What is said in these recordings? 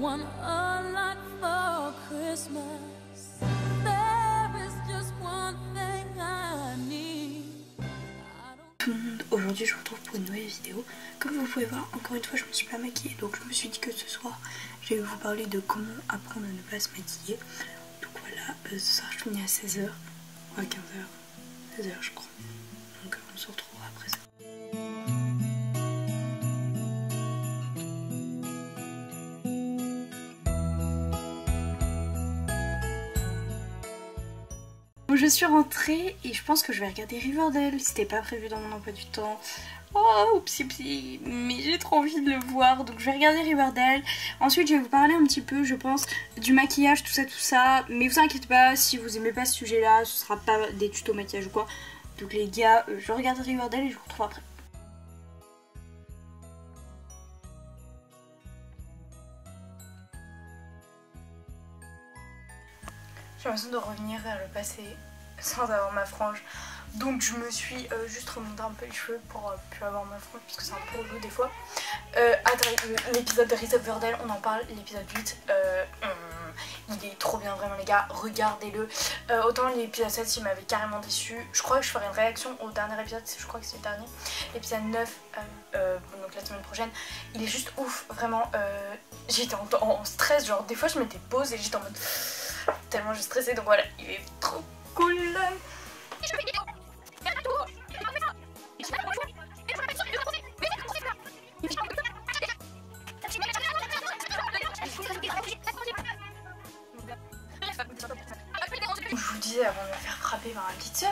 want a lot for Christmas. There is just one thing I need. Tout le monde, aujourd'hui je vous retrouve pour une nouvelle vidéo. Comme vous pouvez voir, encore une fois je me suis pas maquillée, donc je me suis dit que ce soir je vais vous parler de comment apprendre à ne pas se maquiller. Donc voilà, ce soir je finis à 16h, ou à 15h, 16h je crois. Donc on se retrouvera après ça. Je suis rentrée et je pense que je vais regarder Riverdale. C'était pas prévu dans mon emploi du temps. Oh, psi, mais j'ai trop envie de le voir, donc je vais regarder Riverdale. Ensuite je vais vous parler un petit peu, je pense, du maquillage, tout ça. Mais vous inquiétez pas, si vous aimez pas ce sujet là, ce sera pas des tutos maquillage ou quoi. Donc les gars, je regarde Riverdale et je vous retrouve après. J'ai l'impression de revenir vers le passé sans avoir ma frange. Donc je me suis juste remonté un peu les cheveux pour plus avoir ma frange parce que c'est un peu relou des fois. L'épisode de Riverdale, on en parle, l'épisode 8. Il est trop bien vraiment les gars, regardez-le. Autant l'épisode 7 il m'avait carrément déçu. Je crois que je ferai une réaction au dernier épisode, je crois que c'est le dernier. L'épisode 9, donc la semaine prochaine, il est juste ouf, vraiment. J'étais en stress, genre des fois je m'étais pause et j'étais en mode tellement je stressais, donc voilà, il est trop cool. Je vous disais avant de me faire frapper par ma petite soeur,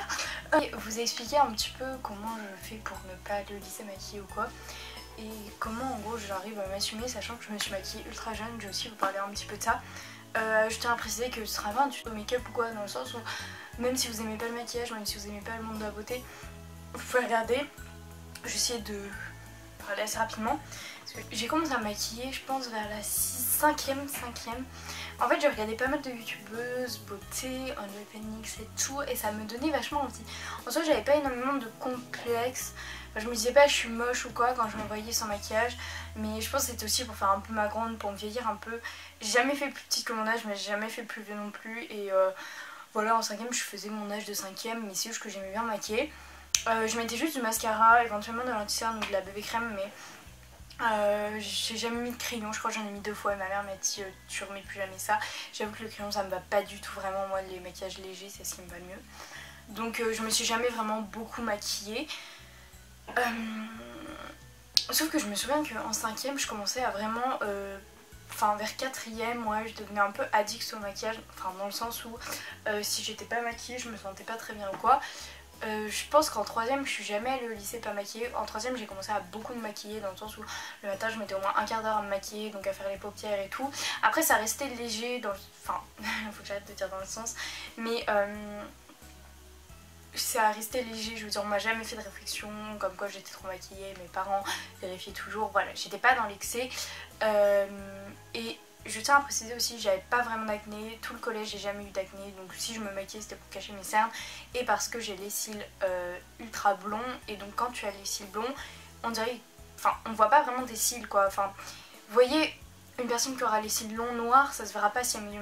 vous expliquer un petit peu comment je fais pour ne pas le laisser maquiller ou quoi. Et comment en gros j'arrive à m'assumer sachant que je me suis maquillée ultra jeune. Je vais aussi vous parler un petit peu de ça. Je tiens à préciser que ce sera pas un tuto make-up ou quoi, dans le sens où même si vous aimez pas le maquillage, même si vous aimez pas le monde de la beauté, vous pouvez regarder. Je vais essayer de parler assez rapidement. J'ai commencé à me maquiller je pense vers la 5ème. En fait j'ai regardé pas mal de youtubeuses, beauté, Phoenix et tout, et ça me donnait vachement envie. En soi j'avais pas énormément de complexes. Enfin, je me disais pas je suis moche ou quoi quand je me voyais sans maquillage, mais je pense que c'était aussi pour faire un peu ma grande, pour me vieillir un peu. J'ai jamais fait plus petite que mon âge, mais j'ai jamais fait plus vieux non plus. Et voilà, en 5ème je faisais mon âge de 5ème, mais c'est juste que j'aimais bien maquiller. Je mettais juste du mascara, éventuellement de l'anti-cerne ou de la bébé crème, mais j'ai jamais mis de crayon. Je crois que j'en ai mis 2 fois et ma mère m'a dit tu remets plus jamais ça. J'avoue que le crayon ça me va pas du tout vraiment, moi les maquillages légers c'est ce qui me va le mieux. Donc je me suis jamais vraiment beaucoup maquillée. Sauf que je me souviens qu'en 5ème je commençais à vraiment enfin vers 4ème ouais, je devenais un peu addict au maquillage, enfin dans le sens où si j'étais pas maquillée je me sentais pas très bien ou quoi. Je pense qu'en 3ème je suis jamais allée au lycée pas maquillée. En 3ème j'ai commencé à beaucoup me maquiller, dans le sens où le matin je mettais au moins un quart d'heure à me maquiller, donc à faire les paupières et tout. Après ça restait léger dans le... enfin faut que j'arrête de dire dans le sens, mais ça restait léger, je veux dire on m'a jamais fait de réflexion comme quoi j'étais trop maquillée, mes parents vérifiaient toujours, voilà, j'étais pas dans l'excès. Et je tiens à préciser aussi, j'avais pas vraiment d'acné, tout le collège j'ai jamais eu d'acné, donc si je me maquillais c'était pour cacher mes cernes et parce que j'ai les cils ultra blonds, et donc quand tu as les cils blonds, on dirait, enfin on voit pas vraiment tes cils quoi, enfin vous voyez une personne qui aura les cils longs noirs, ça se verra pas si elle met du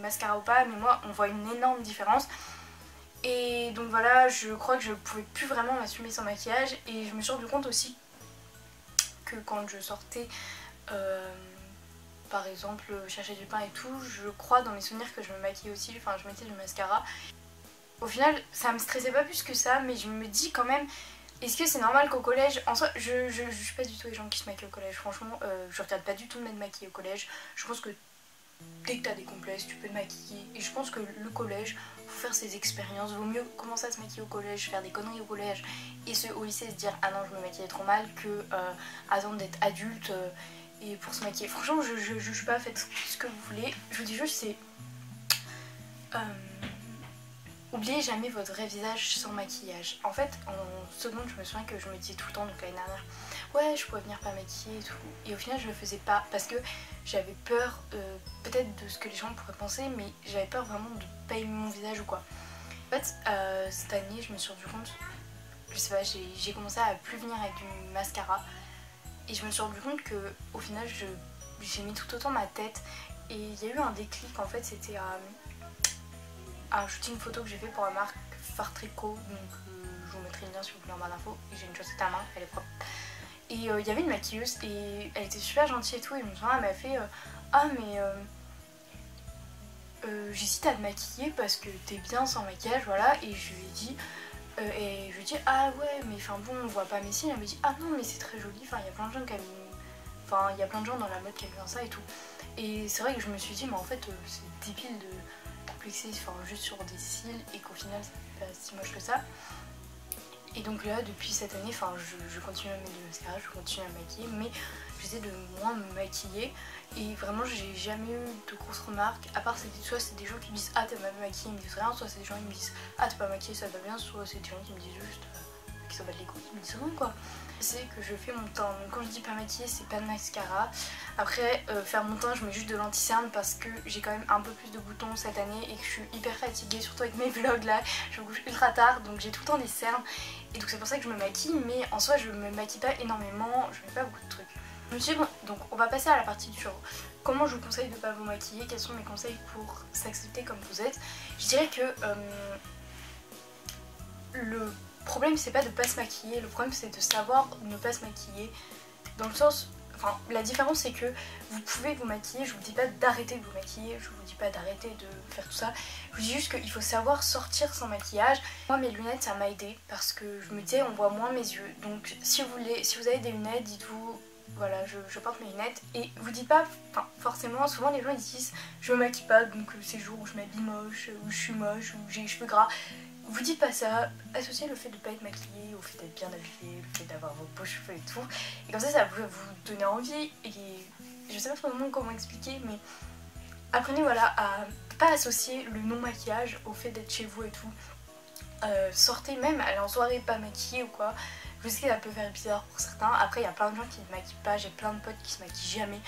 mascara ou pas, mais moi on voit une énorme différence. Et donc voilà, je crois que je pouvais plus vraiment m'assumer sans maquillage, et je me suis rendu compte aussi que quand je sortais par exemple chercher du pain et tout, je crois dans mes souvenirs que je me maquillais aussi, enfin je mettais du mascara. Au final ça me stressait pas plus que ça, mais je me dis quand même, est-ce que c'est normal qu'au collège, en soi je suis pas du tout les gens qui se maquillent au collège, franchement je regarde pas du tout de m'être maquillée au collège. Je pense que dès que t'as des complexes tu peux te maquiller, et je pense que le collège, faut faire ses expériences, vaut mieux commencer à se maquiller au collège, faire des conneries au collège et au lycée se dire ah non je me maquillais trop mal, que attendre d'être adulte et pour se maquiller. Franchement je juge pas, faites ce que vous voulez, je vous dis juste c'est oubliez jamais votre vrai visage sans maquillage. En fait en seconde je me souviens que je me disais tout le temps, donc l'année dernière, ouais je pourrais venir pas maquiller et tout, et au final je le faisais pas parce que j'avais peur peut-être de ce que les gens pourraient penser, mais j'avais peur vraiment de pas aimer mon visage ou quoi. En fait cette année je me suis rendu compte, je sais pas, j'ai commencé à plus venir avec du mascara, et je me suis rendu compte que au final j'aimais tout autant ma tête. Et il y a eu un déclic, en fait c'était un shooting photo que j'ai fait pour la marque Fartrico, donc je vous mettrai le lien si vous voulez en barre d'infos. Et j'ai une chaussette à main, elle est propre. Et il y avait une maquilleuse et elle était super gentille et tout, et je me souviens elle m'a fait ah mais j'hésite à te maquiller parce que t'es bien sans maquillage, voilà. Et je lui ai dit ah ouais mais enfin bon on voit pas mes cils. Elle m'a dit ah non mais c'est très joli, enfin il y a plein de gens qui aiment, enfin il y a plein de gens dans la mode qui aiment bien ça et tout. Et c'est vrai que je me suis dit mais en fait c'est débile de complexer juste sur des cils et qu'au final c'est pas si moche que ça. Et donc là depuis cette année je continue à mettre du mascara, je continue à me maquiller, mais j'essaie de moins me maquiller. Et vraiment j'ai jamais eu de grosses remarques, à part soit c'est des gens qui me disent ah t'es pas maquillée, ils me disent rien, soit c'est des gens qui me disent ah t'es pas maquillée ça va bien, soit c'est des gens qui me disent juste qui s'en battent les couilles, ils me disent rien quoi. Je sais que je fais mon teint, donc quand je dis pas maquillée c'est pas de mascara. Après faire mon teint je mets juste de l'anti-cerne parce que j'ai quand même un peu plus de boutons cette année et que je suis hyper fatiguée, surtout avec mes vlogs là, je me couche ultra tard donc j'ai tout le temps des cernes. Et donc c'est pour ça que je me maquille, mais en soi je me maquille pas énormément, je mets pas beaucoup de trucs. Je me suis dit bon, donc on va passer à la partie sur comment je vous conseille de ne pas vous maquiller, quels sont mes conseils pour s'accepter comme vous êtes. Je dirais que le problème c'est pas de pas se maquiller, le problème c'est de savoir ne pas se maquiller. Dans le sens, enfin la différence c'est que vous pouvez vous maquiller, je vous dis pas d'arrêter de vous maquiller, je vous dis pas d'arrêter de faire tout ça, je vous dis juste qu'il faut savoir sortir sans maquillage. Moi mes lunettes ça m'a aidé parce que je me disais on voit moins mes yeux, donc si vous avez des lunettes dites-vous voilà je porte mes lunettes et vous dites pas, enfin forcément souvent les gens ils disent je me maquille pas donc c'est le jour où je m'habille moche, où je suis moche, où j'ai les cheveux gras. Vous dites pas ça, associez le fait de pas être maquillée au fait d'être bien habillée, le fait d'avoir vos beaux cheveux et tout. Et comme ça va vous donner envie et je sais pas vraiment comment expliquer mais apprenez voilà à pas associer le non maquillage au fait d'être chez vous et tout. Sortez même, allez en soirée pas maquillée ou quoi. Je sais que ça peut faire bizarre pour certains, après il y a plein de gens qui ne maquillent pas, j'ai plein de potes qui se maquillent jamais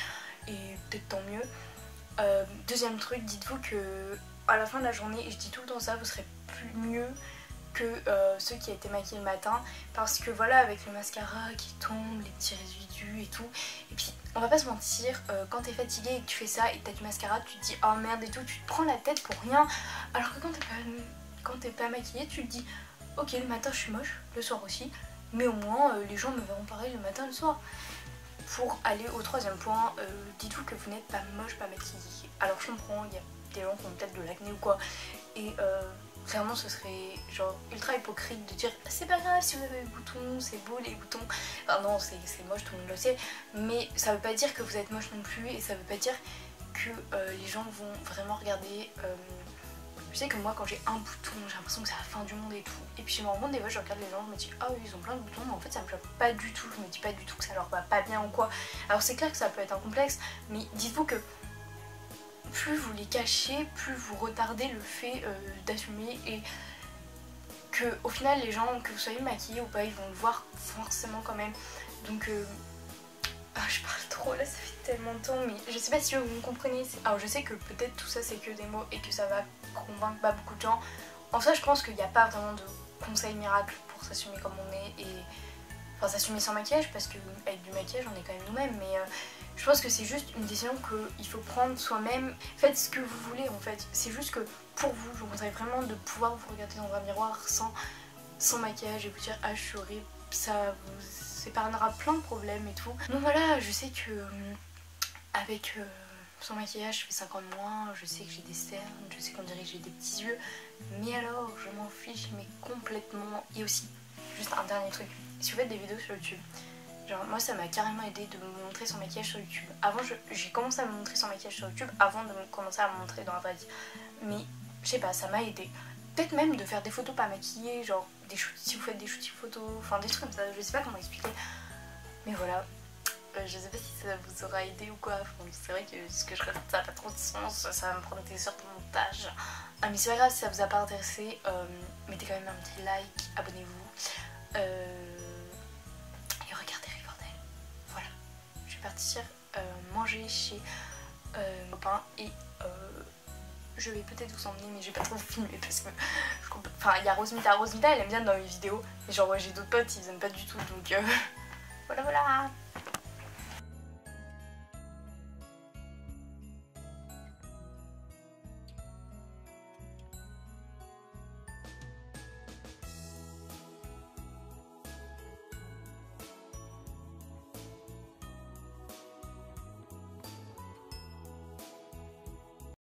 et peut-être tant mieux. Deuxième truc, dites-vous que à la fin de la journée, et je dis tout le temps ça, vous serez mieux que ceux qui étaient maquillés le matin parce que voilà avec le mascara qui tombe, les petits résidus et tout, et puis on va pas se mentir, quand t'es fatigué et que tu fais ça et que t'as du mascara tu te dis oh merde et tout, tu te prends la tête pour rien, alors que quand t'es pas maquillée tu te dis ok le matin je suis moche, le soir aussi, mais au moins les gens me verront pareil le matin et le soir. Pour aller au troisième point, dites-vous que vous n'êtes pas moche, pas maquillée. Alors je comprends, il y a des gens qui ont peut-être de l'acné ou quoi, et vraiment ce serait genre ultra hypocrite de dire c'est pas grave si vous avez des boutons, c'est beau les boutons. Enfin non, c'est moche, tout le monde le sait, mais ça veut pas dire que vous êtes moche non plus, et ça veut pas dire que les gens vont vraiment regarder. Je sais que moi quand j'ai un bouton j'ai l'impression que c'est la fin du monde et tout, et puis je me rends compte des fois je regarde les gens, je me dis ah oui ils ont plein de boutons, mais en fait ça me choque pas du tout, je me dis pas du tout que ça leur va pas bien ou quoi. Alors c'est clair que ça peut être un complexe, mais dites-vous que plus vous les cachez, plus vous retardez le fait d'assumer, et que au final les gens, que vous soyez maquillés ou pas, ils vont le voir forcément quand même. Donc je parle trop là, ça fait tellement de temps, mais je sais pas si vous me comprenez. Alors je sais que peut-être tout ça c'est que des mots et que ça va convaincre pas beaucoup de gens. En soi je pense qu'il n'y a pas vraiment de conseil miracle pour s'assumer comme on est, et enfin s'assumer sans maquillage, parce qu'avec du maquillage on est quand même nous-mêmes, mais je pense que c'est juste une décision qu'il faut prendre soi-même. Faites ce que vous voulez en fait, c'est juste que pour vous, je vous conseille vraiment de pouvoir vous regarder dans un miroir sans maquillage et vous dire ah je suis horrible, ça vous épargnera plein de problèmes et tout. Donc voilà, je sais que avec sans maquillage je fais 50 moins, je sais que j'ai des cernes, je sais qu'on dirait que j'ai des petits yeux, mais alors je m'en fiche mais complètement. Et aussi, juste un dernier truc, si vous faites des vidéos sur YouTube, genre moi ça m'a carrément aidé de me montrer sans maquillage sur YouTube. Avant j'ai commencé à me montrer sans maquillage sur YouTube avant de commencer à me montrer dans la vraie vie, mais je sais pas, ça m'a aidé. Peut-être même de faire des photos pas maquillées, genre si vous faites des shootings photos, enfin des trucs comme ça, je sais pas comment expliquer. Mais voilà, je sais pas si ça vous aura aidé ou quoi. Enfin, c'est vrai que ce que je raconte ça n'a pas trop de sens, ça va me prendre des heures de montage. Ah mais c'est pas grave si ça vous a pas intéressé, mettez quand même un petit like, abonnez-vous. Et regardez Riverdale. Voilà, je vais partir manger chez mon copain et je vais peut-être vous emmener, mais je vais pas trop vous filmer parce que enfin il y a Rosmita elle aime bien dans mes vidéos, mais genre j'ai d'autres potes ils aiment pas du tout, donc voilà.